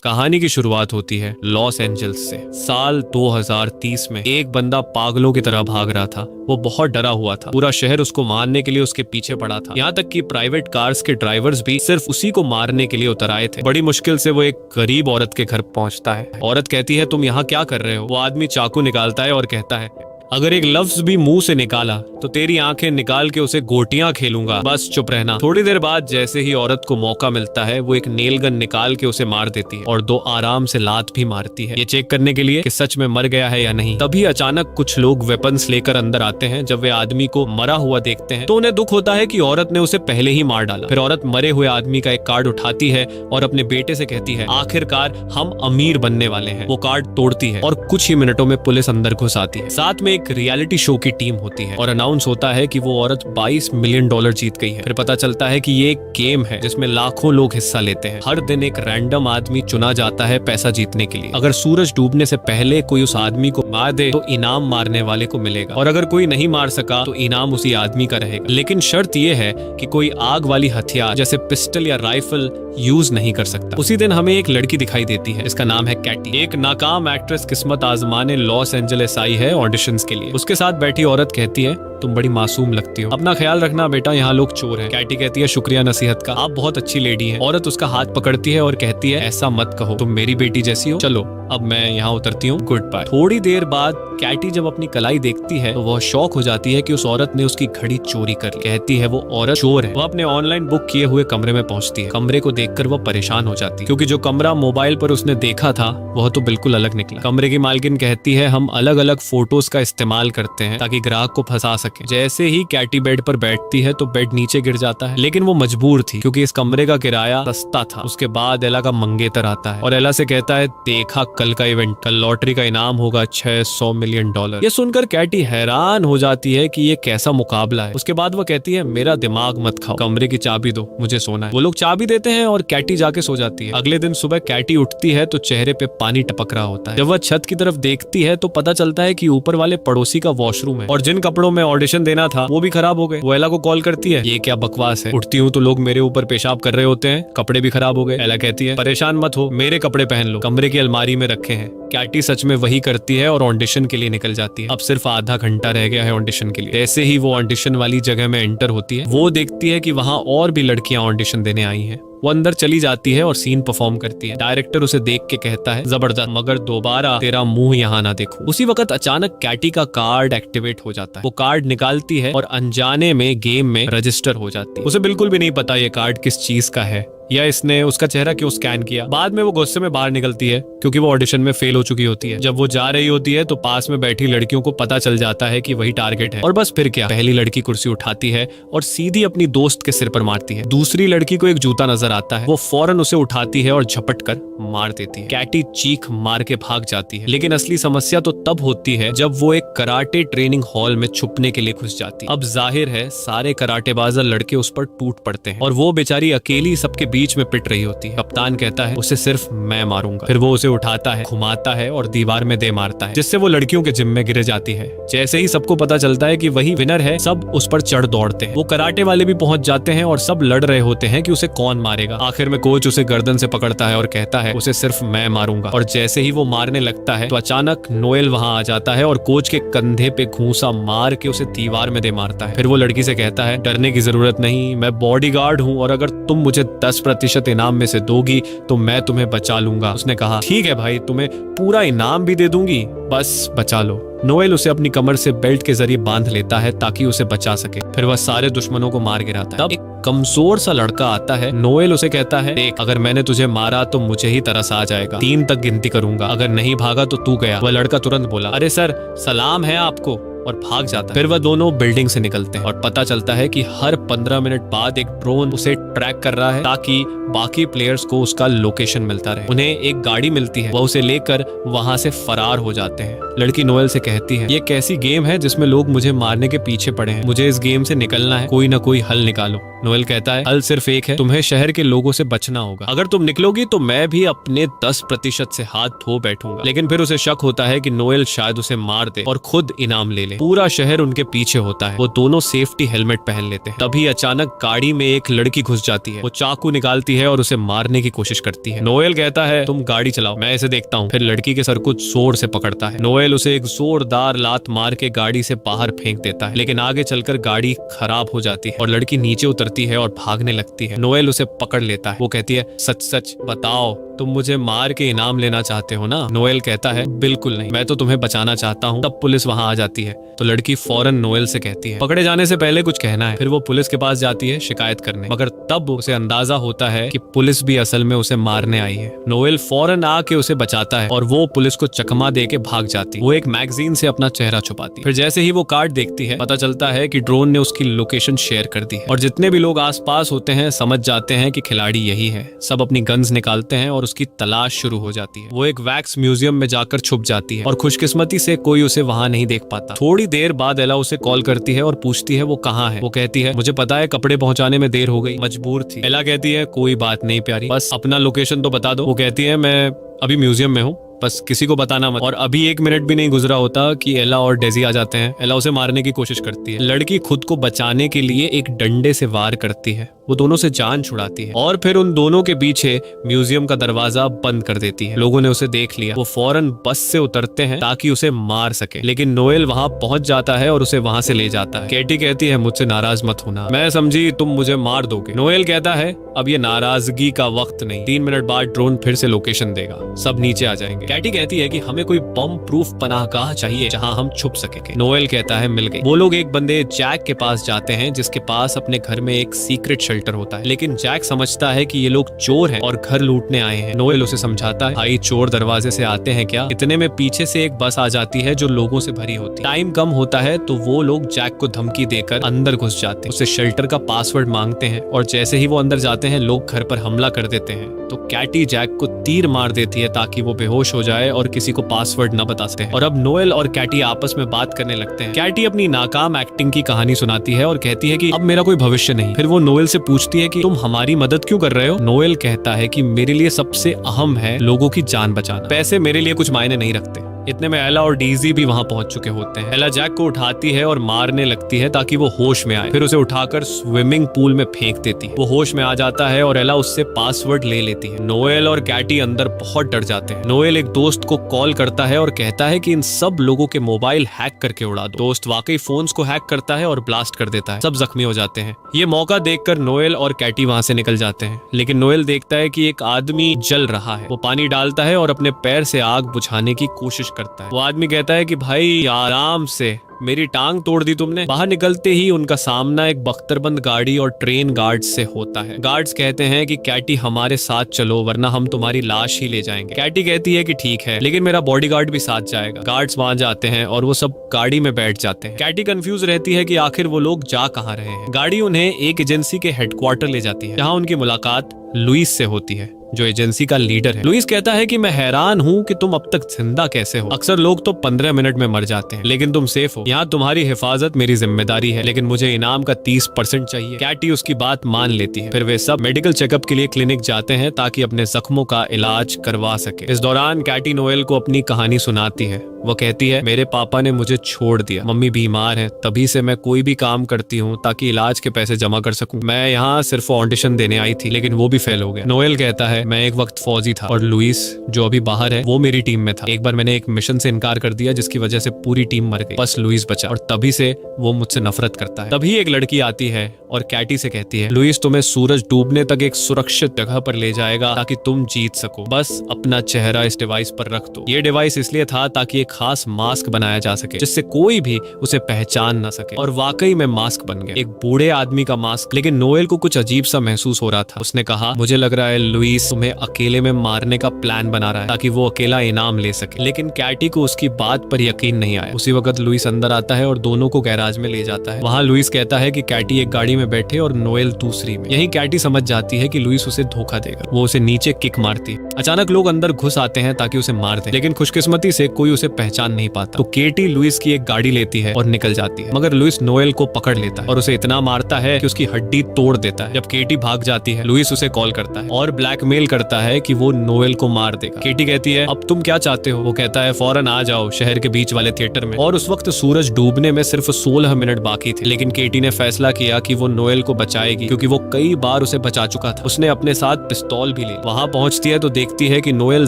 कहानी की शुरुआत होती है लॉस एंजल्स से। साल 2030 में एक बंदा पागलों की तरह भाग रहा था। वो बहुत डरा हुआ था। पूरा शहर उसको मारने के लिए उसके पीछे पड़ा था। यहाँ तक कि प्राइवेट कार्स के ड्राइवर्स भी सिर्फ उसी को मारने के लिए उतर आए थे। बड़ी मुश्किल से वो एक गरीब औरत के घर पहुंचता है। औरत कहती है, तुम यहाँ क्या कर रहे हो? वो आदमी चाकू निकालता है और कहता है, अगर एक लफ्ज भी मुंह से निकाला तो तेरी आंखें निकाल के उसे गोटियां खेलूंगा, बस चुप रहना। थोड़ी देर बाद जैसे ही औरत को मौका मिलता है, वो एक नेल गन निकाल के उसे मार देती है और 2 आराम से लात भी मारती है, ये चेक करने के लिए कि सच में मर गया है या नहीं। तभी अचानक कुछ लोग वेपन्स लेकर अंदर आते हैं। जब वे आदमी को मरा हुआ देखते हैं तो उन्हें दुख होता है कि औरत ने उसे पहले ही मार डाला। फिर औरत मरे हुए आदमी का एक कार्ड उठाती है और अपने बेटे से कहती है, आखिरकार हम अमीर बनने वाले हैं। वो कार्ड तोड़ती है और कुछ ही मिनटों में पुलिस अंदर घुस आती है। साथ में एक रियलिटी शो की टीम होती है और अनाउंस होता है कि वो औरत $22 मिलियन जीत गई है। फिर पता चलता है कि ये एक गेम है जिसमें लाखों लोग हिस्सा लेते हैं। हर दिन एक रैंडम आदमी चुना जाता है पैसा जीतने के लिए। अगर सूरज डूबने से पहले कोई उस आदमी को मार दे तो इनाम मारने वाले को मिलेगा, और अगर कोई नहीं मार सका तो इनाम उसी आदमी का रहेगा। लेकिन शर्त ये है कि कोई आग वाली हथियार जैसे पिस्टल या राइफल यूज नहीं कर सकता। उसी दिन हमें एक लड़की दिखाई देती है, इसका नाम है कैटी। एक नाकाम एक्ट्रेस किस्मत आजमाने लॉस एंजलिस आई है ऑडिशंस के लिए। उसके साथ बैठी औरत कहती है, तुम बड़ी मासूम लगती हो, अपना ख्याल रखना बेटा, यहाँ लोग चोर हैं। कैटी कहती है, शुक्रिया नसीहत का, आप बहुत अच्छी लेडी हैं। औरत उसका हाथ पकड़ती है और कहती है, ऐसा मत कहो, तुम मेरी बेटी जैसी हो। चलो अब मैं यहाँ उतरती हूँ, गुड बाय। थोड़ी देर बाद कैटी जब अपनी कलाई देखती है तो वह शॉक हो जाती है कि उस औरत ने उसकी घड़ी चोरी कर ली। कहती है वो औरत चोर है। वह अपने ऑनलाइन बुक किए हुए कमरे में पहुंचती है। कमरे को देखकर वह परेशान हो जाती है, क्योंकि जो कमरा मोबाइल पर उसने देखा था वह तो बिल्कुल अलग निकला। कमरे की मालकिन कहती है, हम अलग अलग फोटोज का इस्तेमाल करते हैं ताकि ग्राहक को फंसा सके। जैसे ही कैटी बेड पर बैठती है तो बेड नीचे गिर जाता है, लेकिन वो मजबूर थी क्योंकि इस कमरे का किराया सस्ता था। उसके बाद एला का मंगेतर आता है और एला से कहता है, देखा कल का इवेंट, कल लॉटरी का इनाम होगा $600 मिलियन। ये सुनकर कैटी हैरान हो जाती है कि ये कैसा मुकाबला है। उसके बाद वो कहती है, मेरा दिमाग मत खाओ, कमरे की चाबी दो, मुझे सोना है। वो लोग चाबी देते हैं और कैटी जाके सो जाती है। अगले दिन सुबह कैटी उठती है तो चेहरे पे पानी टपक रहा होता है। जब वह छत की तरफ देखती है तो पता चलता है कि ऊपर वाले पड़ोसी का वॉशरूम है और जिन कपड़ों में ऑडिशन देना था वो भी खराब हो गए। वो एला को कॉल करती है, ये क्या बकवास है, उठती हूँ तो लोग मेरे ऊपर पेशाब कर रहे होते हैं, कपड़े भी खराब हो गए। एला कहती है, परेशान मत हो, मेरे कपड़े पहन लो, कमरे की अलमारी में रखे हैं। कैटी सच में वही करती है और ऑडिशन के लिए निकल जाती है। अब सिर्फ आधा घंटा रह गया है ऑडिशन के लिए। जैसे ही वो ऑडिशन वाली जगह में एंटर होती है, वो देखती है कि वहाँ और भी लड़कियां ऑडिशन देने आई हैं। वो अंदर चली जाती है और सीन परफॉर्म करती है। डायरेक्टर उसे देख के कहता है, जबरदस्त, मगर दोबारा तेरा मुंह यहाँ ना देखो। उसी वक्त अचानक कैटी का कार्ड एक्टिवेट हो जाता है। वो कार्ड निकालती है और अनजाने में गेम में रजिस्टर हो जाती है। उसे बिल्कुल भी नहीं पता ये कार्ड किस चीज का है या इसने उसका चेहरा क्यों स्कैन किया। बाद में वो गुस्से में बाहर निकलती है क्योंकि वो ऑडिशन में फेल हो चुकी होती है। जब वो जा रही होती है तो पास में बैठी लड़कियों को पता चल जाता है कि वही टारगेट है, और बस फिर क्या, पहली लड़की कुर्सी उठाती है और सीधी अपनी दोस्त के सिर पर मारती है। दूसरी लड़की को एक जूता नजर आता है, वो फौरन उसे उठाती है और झपट कर मार देती है। कैटी चीख मार के भाग जाती है, लेकिन असली समस्या तो तब होती है जब वो एक कराटे ट्रेनिंग हॉल में छुपने के लिए घुस जाती है। अब जाहिर है सारे कराटेबाज लड़के उस पर टूट पड़ते हैं और वो बेचारी अकेली सबके बीच में पिट रही होती है। कप्तान कहता है, उसे सिर्फ मैं मारूंगा। फिर वो उसे उठाता है, घुमाता है और दीवार में दे मारता है, जिससे वो लड़कियों के जिम में गिर जाती है। जैसे ही सबको पता चलता है कि वही विनर है, सब उस पर चढ़ दौड़ते हैं। वो कराटे वाले भी पहुंच जाते हैं और सब लड़ रहे होते हैं कि उसे कौन मारेगा। आखिर में कोच उसे गर्दन से पकड़ता है और कहता है, उसे सिर्फ मैं मारूंगा। और जैसे ही वो मारने लगता है तो अचानक नोएल वहां आ जाता है और कोच के कंधे पे घूंसा मार के उसे दीवार में दे मारता है। फिर वो लड़की से कहता है, डरने की जरूरत नहीं, मैं बॉडीगार्ड हूँ और अगर तुम मुझे 10% इनाम में से दोगी तो मैं तुम्हें बचा लूंगा। उसने कहा, ठीक है भाई, तुम्हें पूरा इनाम भी दे दूंगी, बस बचा लो। नोएल उसे अपनी कमर से बेल्ट के जरिए बांध लेता है ताकि उसे बचा सके। फिर वह सारे दुश्मनों को मार गिराता है। तब एक कमजोर सा लड़का आता है। नोएल उसे कहता है, देख, अगर मैंने तुझे मारा तो मुझे ही तरस आ जाएगा, 3 तक गिनती करूंगा, अगर नहीं भागा तो तू गया। वह लड़का तुरंत बोला, अरे सर, सलाम है आपको, और भाग जाता है। फिर वह दोनों बिल्डिंग से निकलते हैं और पता चलता है कि हर 15 मिनट बाद एक ड्रोन उसे ट्रैक कर रहा है ताकि बाकी प्लेयर्स को उसका लोकेशन मिलता रहे। उन्हें एक गाड़ी मिलती है, वह उसे लेकर वहां से फरार हो जाते हैं। लड़की नोएल से कहती है, ये कैसी गेम है जिसमें लोग मुझे मारने के पीछे पड़े हैं, मुझे इस गेम से निकलना है, कोई ना कोई हल निकालो। नोएल कहता है, हल सिर्फ एक है, तुम्हें शहर के लोगों से बचना होगा। अगर तुम निकलोगी तो मैं भी अपने 10% से हाथ धो बैठूंगा। लेकिन फिर उसे शक होता है कि नोएल शायद उसे मार दे और खुद इनाम ले ले। पूरा शहर उनके पीछे होता है। वो दोनों सेफ्टी हेलमेट पहन लेते हैं। तभी अचानक गाड़ी में एक लड़की घुस जाती है। वो चाकू निकालती है और उसे मारने की कोशिश करती है। नोएल कहता है तुम गाड़ी चलाओ, मैं इसे देखता हूँ। फिर लड़की के सर को जोर से पकड़ता है। नोएल उसे एक जोरदार लात मार के गाड़ी से बाहर फेंक देता है, लेकिन आगे चलकर गाड़ी खराब हो जाती है और लड़की नीचे उतरती है और भागने लगती है। नोएल उसे पकड़ लेता है। वो कहती है सच सच बताओ, तुम मुझे मार के इनाम लेना चाहते हो ना? नोएल कहता है बिल्कुल नहीं, मैं तो तुम्हें बचाना चाहता हूँ। तब पुलिस वहां आ जाती है तो लड़की फौरन नोएल से कहती है पकड़े जाने से पहले कुछ कहना है। फिर वो पुलिस के पास जाती है शिकायत करने, मगर तब उसे अंदाजा होता है कि पुलिस भी असल में उसे मारने आई है। नोएल फौरन आके उसे बचाता है और वो पुलिस को चकमा दे के भाग जाती है। वो एक मैगजीन से अपना चेहरा छुपाती है। फिर जैसे ही वो कार्ड देखती है पता चलता है कि ड्रोन ने उसकी लोकेशन शेयर कर दी है और जितने भी लोग आसपास होते हैं समझ जाते हैं कि खिलाड़ी यही है। सब अपनी गन्स निकालते हैं और उसकी तलाश शुरू हो जाती है। वो एक वैक्स म्यूजियम में जाकर छुप जाती है और खुशकिस्मती से कोई उसे वहां नहीं देख पाता। थोड़ी देर बाद एला उसे कॉल करती है और पूछती है वो कहाँ है। वो कहती है मुझे पता है, कपड़े पहुंचाने में देर हो गई, मजबूर थी। एला कहती है कोई बात नहीं प्यारी, बस अपना लोकेशन तो बता दो। वो कहती है मैं अभी म्यूजियम में हूँ, बस किसी को बताना मत। और अभी 1 मिनट भी नहीं गुजरा होता कि एला और डेजी आ जाते हैं। एला उसे मारने की कोशिश करती है। लड़की खुद को बचाने के लिए एक डंडे से वार करती है। वो दोनों से जान छुड़ाती है और फिर उन दोनों के पीछे म्यूजियम का दरवाजा बंद कर देती है। लोगों ने उसे देख लिया। वो फौरन बस से उतरते हैं ताकि उसे मार सके, लेकिन नोएल वहां पहुंच जाता है और उसे वहां से ले जाता है। कैटी कहती है मुझसे नाराज मत होना, मैं समझी तुम मुझे मार दोगे। नोएल कहता है अब ये नाराजगी का वक्त नहीं, 3 मिनट बाद ड्रोन फिर से लोकेशन देगा, सब नीचे आ जाएंगे। कैटी कहती है कि हमें कोई बम प्रूफ पनाहगाह चाहिए जहां हम छुप सकेंगे। नोएल कहता है मिल गई। वो लोग एक बंदे जैक के पास जाते हैं जिसके पास अपने घर में एक सीक्रेट शेल्टर होता है, लेकिन जैक समझता है कि ये लोग चोर हैं और घर लूटने आए हैं। नोएल उसे समझाता है भाई चोर दरवाजे से आते हैं क्या? इतने में पीछे से एक बस आ जाती है जो लोगों से भरी होती है। टाइम कम होता है तो वो लोग जैक को धमकी देकर अंदर घुस जाते हैं, उसे शेल्टर का पासवर्ड मांगते हैं और जैसे ही वो अंदर जाते हैं लोग घर पर हमला कर देते हैं। तो कैटी जैक को तीर मार देती है ताकि वो बेहोश हो जाए और किसी को पासवर्ड न बता सके। और अब नोएल और कैटी आपस में बात करने लगते हैं। कैटी अपनी नाकाम एक्टिंग की कहानी सुनाती है और कहती है कि अब मेरा कोई भविष्य नहीं। फिर वो नोएल से पूछती है कि तुम हमारी मदद क्यों कर रहे हो? नोएल कहता है कि मेरे लिए सबसे अहम है लोगों की जान बचाना, पैसे मेरे लिए कुछ मायने नहीं रखते। इतने में एला और डीजी भी वहां पहुंच चुके होते हैं। एला जैक को उठाती है और मारने लगती है ताकि वो होश में आए। फिर उसे उठाकर स्विमिंग पूल में फेंक देती है। वो होश में आ जाता है और एला उससे पासवर्ड ले लेती है। नोएल और कैटी अंदर बहुत डर जाते हैं। नोएल एक दोस्त को कॉल करता है और कहता है कि इन सब लोगों के मोबाइल हैक करके उड़ा दो। दोस्त वाकई फोन्स को हैक करता है और ब्लास्ट कर देता है। सब जख्मी हो जाते हैं। ये मौका देखकर नोएल और कैटी वहां से निकल जाते हैं, लेकिन नोएल देखता है कि एक आदमी जल रहा है। वो पानी डालता है और अपने पैर से आग बुझाने की कोशिश करता है। वो आदमी कहता है कि भाई आराम से, मेरी टांग तोड़ दी तुमने। बाहर निकलते ही उनका सामना एक बख्तरबंद गाड़ी और ट्रेन गार्ड्स से होता है। गार्ड्स कहते हैं कि कैटी हमारे साथ चलो वरना हम तुम्हारी लाश ही ले जाएंगे। कैटी कहती है कि ठीक है, लेकिन मेरा बॉडीगार्ड भी साथ जाएगा। गार्ड्स वहां जाते हैं और वो सब गाड़ी में बैठ जाते हैं। कैटी कंफ्यूज रहती है कि आखिर वो लोग जा कहाँ रहे हैं। गाड़ी उन्हें एक एजेंसी के हेडक्वार्टर ले जाती है, जहाँ उनकी मुलाकात लुइस से होती है जो एजेंसी का लीडर है। लुइस कहता है कि मैं हैरान हूँ कि तुम अब तक जिंदा कैसे हो। अक्सर लोग तो 15 मिनट में मर जाते हैं, लेकिन तुम सेफ हो। यहाँ तुम्हारी हिफाजत मेरी जिम्मेदारी है, लेकिन मुझे इनाम का 30% चाहिए। कैटी उसकी बात मान लेती है। फिर वे सब मेडिकल चेकअप के लिए क्लिनिक जाते हैं ताकि अपने जख्मों का इलाज करवा सके। इस दौरान कैटी नोएल को अपनी कहानी सुनाती है। वो कहती है मेरे पापा ने मुझे छोड़ दिया, मम्मी बीमार है, तभी से मैं कोई भी काम करती हूँ ताकि इलाज के पैसे जमा कर सकूं। मैं यहाँ सिर्फ ऑडिशन देने आई थी, लेकिन वो भी फेल हो गया। नोएल कहता है मैं एक वक्त फौजी था और लुइस जो अभी बाहर है वो मेरी टीम में था। एक बार मैंने एक मिशन से इनकार कर दिया जिसकी वजह से पूरी टीम मर गई, बस लुइस बचा और तभी से वो मुझसे नफरत करता है। तभी एक लड़की आती है और कैटी से कहती है लुइस तुम्हें सूरज डूबने तक एक सुरक्षित जगह पर ले जाएगा ताकि तुम जीत सको, बस अपना चेहरा इस डिवाइस पर रख दो। ये डिवाइस इसलिए था ताकि एक खास मास्क बनाया जा सके जिससे कोई भी उसे पहचान न सके। और वाकई में मास्क बन गया, एक बूढ़े आदमी का मास्क। लेकिन नोएल को कुछ अजीब सा महसूस हो रहा था। उसने कहा मुझे लग रहा है लुइस तुम्हें अकेले में मारने का प्लान बना रहा है ताकि वो अकेला इनाम ले सके। लेकिन कैटी को उसकी बात पर यकीन नहीं आया। उसी वक्त लुइस अंदर आता है और दोनों को गैराज में ले जाता है। वहाँ लुइस कहता है कि कैटी एक गाड़ी में बैठे और नोएल दूसरी में। यही कैटी समझ जाती है कि लुइस उसे धोखा देगा। वो उसे नीचे किक मारती है। अचानक लोग अंदर घुस आते हैं ताकि उसे मार दें, लेकिन खुशकिस्मती से कोई उसे पहचान नहीं पाता। तो केटी लुइस की एक गाड़ी लेती है और निकल जाती है, मगर लुइस नोएल को पकड़ लेता है और उसे इतना मारता है कि उसकी हड्डी तोड़ देता है। जब केटी भाग जाती है, लुइस उसे कॉल करता है और ब्लैकमेल करता है कि वो नोएल को मार देगा। केटी कहती है अब तुम क्या चाहते हो? वो कहता है फौरन आ जाओ शहर के बीच वाले थिएटर में। और उस वक्त सूरज डूबने में सिर्फ 16 मिनट बाकी थे, लेकिन केटी ने फैसला किया कि वो नोएल को बचाएगी क्योंकि वो कई बार उसे बचा चुका था। उसने अपने साथ पिस्तौल भी ली। वहां पहुंचती है तो देखती है कि नोएल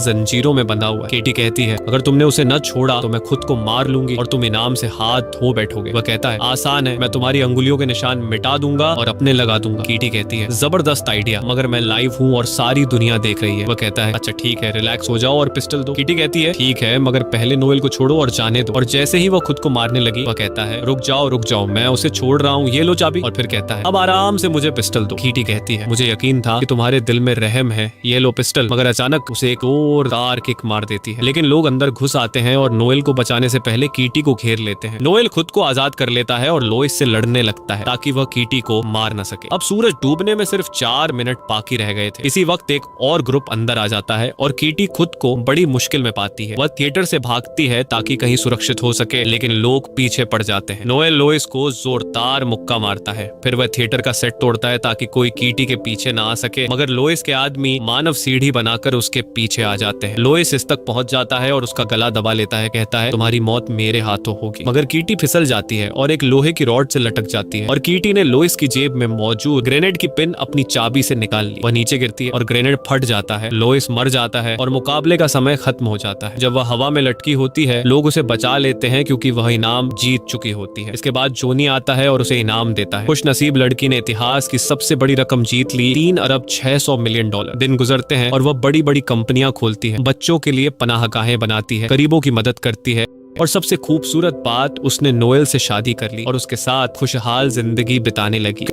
जंजीरों में बंधा हुआ है। केटी कहती है अगर तुमने उसे न छोड़ा तो मैं खुद को मार लूंगी और तुम इनाम से हाथ धो बैठोगे। वह कहता है आसान है, मैं तुम्हारी अंगुलियों के निशान मिटा दूंगा और अपने लगा दूंगा। केटी कहती है जबरदस्त आइडिया, मगर मैं लाइव हूँ और सारी दुनिया देख रही है। वह कहता है अच्छा ठीक है, रिलैक्स हो जाओ और पिस्टल दो। केटी कहती है ठीक है, मगर पहले नोएल को छोड़ो और जाने दो। और जैसे ही वो खुद को मारने लगी, वह कहता है रुक जाओ, मैं उसे छोड़ रहा हूँ, ये लो चाबी। और फिर कहता है अब आराम से मुझे पिस्टल दो। केटी कहती है मुझे यकीन था कि तुम्हारे दिल में रहम है, ये लो पिस्टल। मगर अचानक उसे एक और तार किक मार देती है, लेकिन लोग अंदर घुस आते हैं और नोएल को बचाने से पहले कीटी को घेर लेते हैं। नोएल खुद को आजाद कर लेता है और लोइस से लड़ने लगता है ताकि वह कीटी को मार न सके। अब सूरज डूबने में सिर्फ 4 मिनट बाकी रह गए थे। इसी वक्त एक और ग्रुप अंदर आ जाता है और कीटी खुद को बड़ी मुश्किल में पाती है। वह थिएटर से भागती है ताकि कहीं सुरक्षित हो सके, लेकिन लोग पीछे पड़ जाते हैं। नोएल लोइस को जोरदार मुक्का मारता है, फिर वह थिएटर का सेट तोड़ता है ताकि कोई कीटी के पीछे ना आ सके, मगर लोइस के आदमी मानव सीढ़ी बनाकर उसके पीछे आ जाते हैं। लोइस इस तक पहुंच जाता है और उसका गला दबा लेता है, कहता है तुम्हारी मौत मेरे हाथों होगी। मगर कीटी फिसल जाती है और एक लोहे की रॉड से लटक जाती है और कीटी ने लोइस की जेब में मौजूद ग्रेनेड की पिन अपनी चाबी से निकाल ली। वह नीचे गिरती है और ग्रेनेड फट जाता है। लोइस मर जाता है और मुकाबले का समय खत्म हो जाता है। जब वह हवा में लटकी होती है, लोग उसे बचा लेते हैं क्योंकि वह इनाम जीत चुकी होती है। इसके बाद जोनी आता है और उसे इनाम देता है। खुश नसीब लड़की ने इतिहास की सबसे बड़ी रकम जीत ली, $3,600,000,000। दिन गुजरते हैं और वह बड़ी बड़ी कंपनियां खोलती है, बच्चों के लिए पनाहगाहें बनाती है, गरीबों की मदद करती है और सबसे खूबसूरत बात, उसने नोएल से शादी कर ली और उसके साथ खुशहाल जिंदगी बिताने लगी।